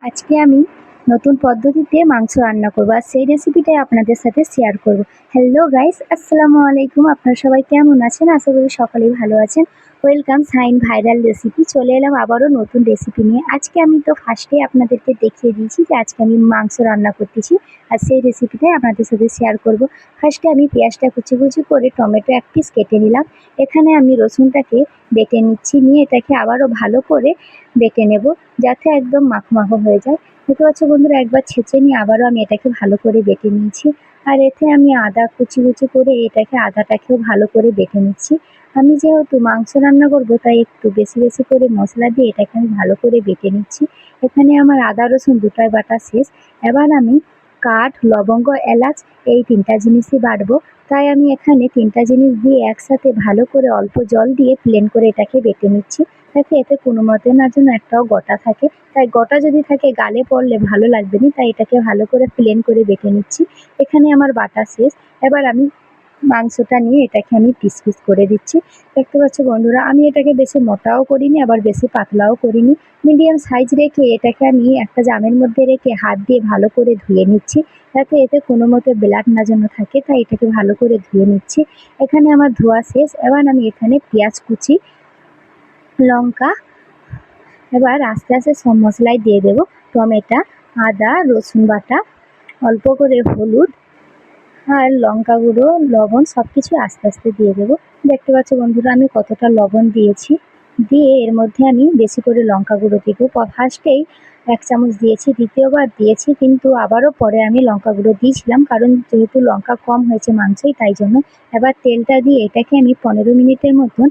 আজকে আমি নতুন পদ্ধতিতে মাংস রান্না করব আর সেই রেসিপিটাই আপনাদের সাথে শেয়ার করব। হ্যালো গাইস, আসসালামু আলাইকুম। আপনারা সবাই কেমন আছেন? আশা করি সকলেই ভালো আছেন। Welcome sign viral recipe. চলে এলাম আবারও নতুন রেসিপি নিয়ে। আজকে আমি তো ফার্স্টেই আপনাদেরকে দেখিয়ে দিয়েছি যে আজকে আমি মাংস রান্না করতেছি আর সেই রেসিপিটাই আপনাদের সাথে শেয়ার করব। ফার্স্টে আমি পেঁয়াজটা কুচি কুচি করে টমেটো এক পিস কেটে নিলাম। এখানে আমি রসুনটাকে বেটে নিচ্ছি, নিয়ে এটাকে আবারও ভালো করে বেটে নেব যাতে একদম মাখো মাখো হয়ে যায়। দেখতে পাচ্ছ বন্ধুরা, একবার ছেঁচে নিয়ে আবারও আমি এটাকে ভালো করে বেটে নিয়েছি। আর এতে আমি আদা কুচি কুচি করে আদাটাকেও ভালো করে বেটে নিচ্ছি। আমি যেহেতু মাংস রান্না করব তাই একটু বেশি বেশি করে মশলা দিয়ে এটাকে আমি ভালো করে বেটে নিচ্ছি। এখানে আমার আদা রসুন দুটাই বাটা শেষ। এবার আমি কাঠ, লবঙ্গ, এলাচ এই তিনটা জিনিসই বাটবো। তাই আমি এখানে তিনটা জিনিস দিয়ে একসাথে ভালো করে অল্প জল দিয়ে প্লেন করে এটাকে বেটে নিচ্ছি, যাতে এতে কোনো মতে না যেন একটাও গোটা থাকে। তাই গোটা যদি থাকে গালে পড়লে ভালো লাগবে না, তাই এটাকে ভালো করে প্লেন করে বেটে নিচ্ছি। এখানে আমার বাটা শেষ। এবার আমি মাংসটা নিয়ে এটাকে আমি পিস পিস করে দিচ্ছি। দেখতে পাচ্ছ বন্ধুরা, আমি এটাকে বেশি মোটাও করিনি আবার বেশি পাতলাও করিনি। মিডিয়াম সাইজ রেখে এটাকে আমি একটা জামের মধ্যে রেখে হাত দিয়ে ভালো করে ধুয়ে নিচ্ছি, যাতে এতে কোনো মতে ব্লাড না যেন থাকে। তাই এটাকে ভালো করে ধুয়ে নিচ্ছি। এখানে আমার ধোয়া শেষ। এবার আমি এখানে পেঁয়াজ কুচি, লঙ্কা, এবার আস্তে আস্তে সব মশলাই দিয়ে দেবো। টমেটো, আদা রসুন বাটা, অল্প করে হলুদ আর লঙ্কা গুঁড়ো, লবণ সব কিছু আস্তে আস্তে দিয়ে দেবো। দেখতে পাচ্ছ বন্ধুরা আমি কতটা লবণ দিয়েছি। দিয়ে এর মধ্যে আমি বেশি করে লঙ্কা গুঁড়ো দিব। ফার্স্টেই 1 চামচ দিয়েছি, দ্বিতীয়বার দিয়েছি, কিন্তু আবারও পরে আমি লঙ্কা গুঁড়ো দিয়েছিলাম, কারণ যেহেতু লঙ্কা কম হয়েছে মাংসই, তাই জন্য। এবার তেলটা দিয়ে এটাকে আমি 15 মিনিটের মতন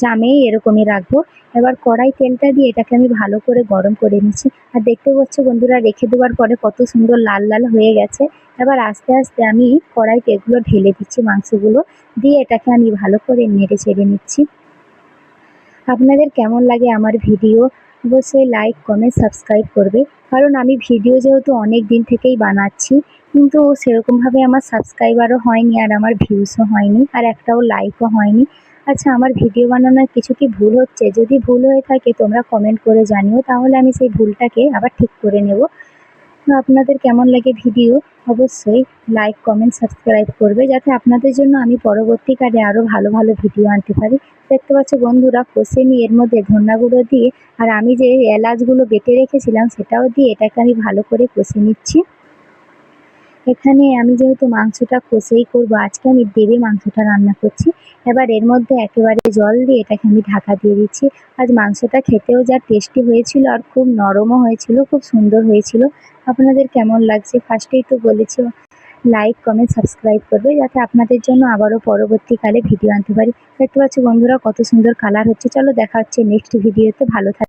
জামেই এরকমই রাখবো। এবার কড়াই তেলটা দিয়ে এটাকে আমি ভালো করে গরম করে নিচ্ছি। আর দেখতে পাচ্ছ বন্ধুরা, রেখে দেওয়ার পরে কত সুন্দর লাল লাল হয়ে গেছে। এবার আস্তে আস্তে আমি কড়াইতে এগুলো ঢেলে দিচ্ছি, মাংসগুলো দিয়ে এটাকে আমি ভালো করে নেড়ে চেড়ে নিচ্ছি। আপনাদের কেমন লাগে আমার ভিডিও অবশ্যই লাইক কমেন্ট সাবস্ক্রাইব করবে, কারণ আমি ভিডিও যেহেতু অনেক দিন থেকেই বানাচ্ছি, কিন্তু সেরকমভাবে আমার সাবস্ক্রাইবারও হয়নি আর আমার ভিউসও হয়নি আর একটাও লাইকও হয়নি। আচ্ছা, আমার ভিডিও বানানোর কিছু কি ভুল হচ্ছে? যদি ভুল হয়ে থাকে তোমরা কমেন্ট করে জানিও, তাহলে আমি সেই ভুলটাকে আবার ঠিক করে নেব। তো আপনাদের কেমন লাগে ভিডিও অবশ্যই লাইক কমেন্ট সাবস্ক্রাইব করবে, যাতে আপনাদের জন্য আমি পরবর্তীকালে আরও ভালো ভালো ভিডিও আনতে পারি। দেখতে পাচ্ছ বন্ধুরা, কষে নিয়ে এর মধ্যে ধনিয়া গুঁড়ো দিয়ে আর আমি যে এলাচগুলো বেটে রেখেছিলাম সেটাও দিয়ে এটাকে আমি ভালো করে কষে নিচ্ছি। এখানে আমি যেহেতু মাংসটা কষেই করবো, আজকে আমি দেবে মাংসটা রান্না করছি। এবার এর মধ্যে একেবারে জল দিয়ে এটাকে আমি ঢাকা দিয়ে দিচ্ছি। আজ মাংসটা খেতেও যা টেস্টি হয়েছিল আর খুব নরমও হয়েছিল, খুব সুন্দর হয়েছিল। আপনাদের কেমন লাগছে? ফার্স্টেই তো বলেছি লাইক কমেন্ট সাবস্ক্রাইব করবে, যাতে আপনাদের জন্য আবারও পরবর্তীকালে ভিডিও আনতে পারি। দেখতে পাচ্ছ বন্ধুরা কত সুন্দর কালার হচ্ছে। চলো দেখা হচ্ছে নেক্সট ভিডিওতে। ভালো থাকবে।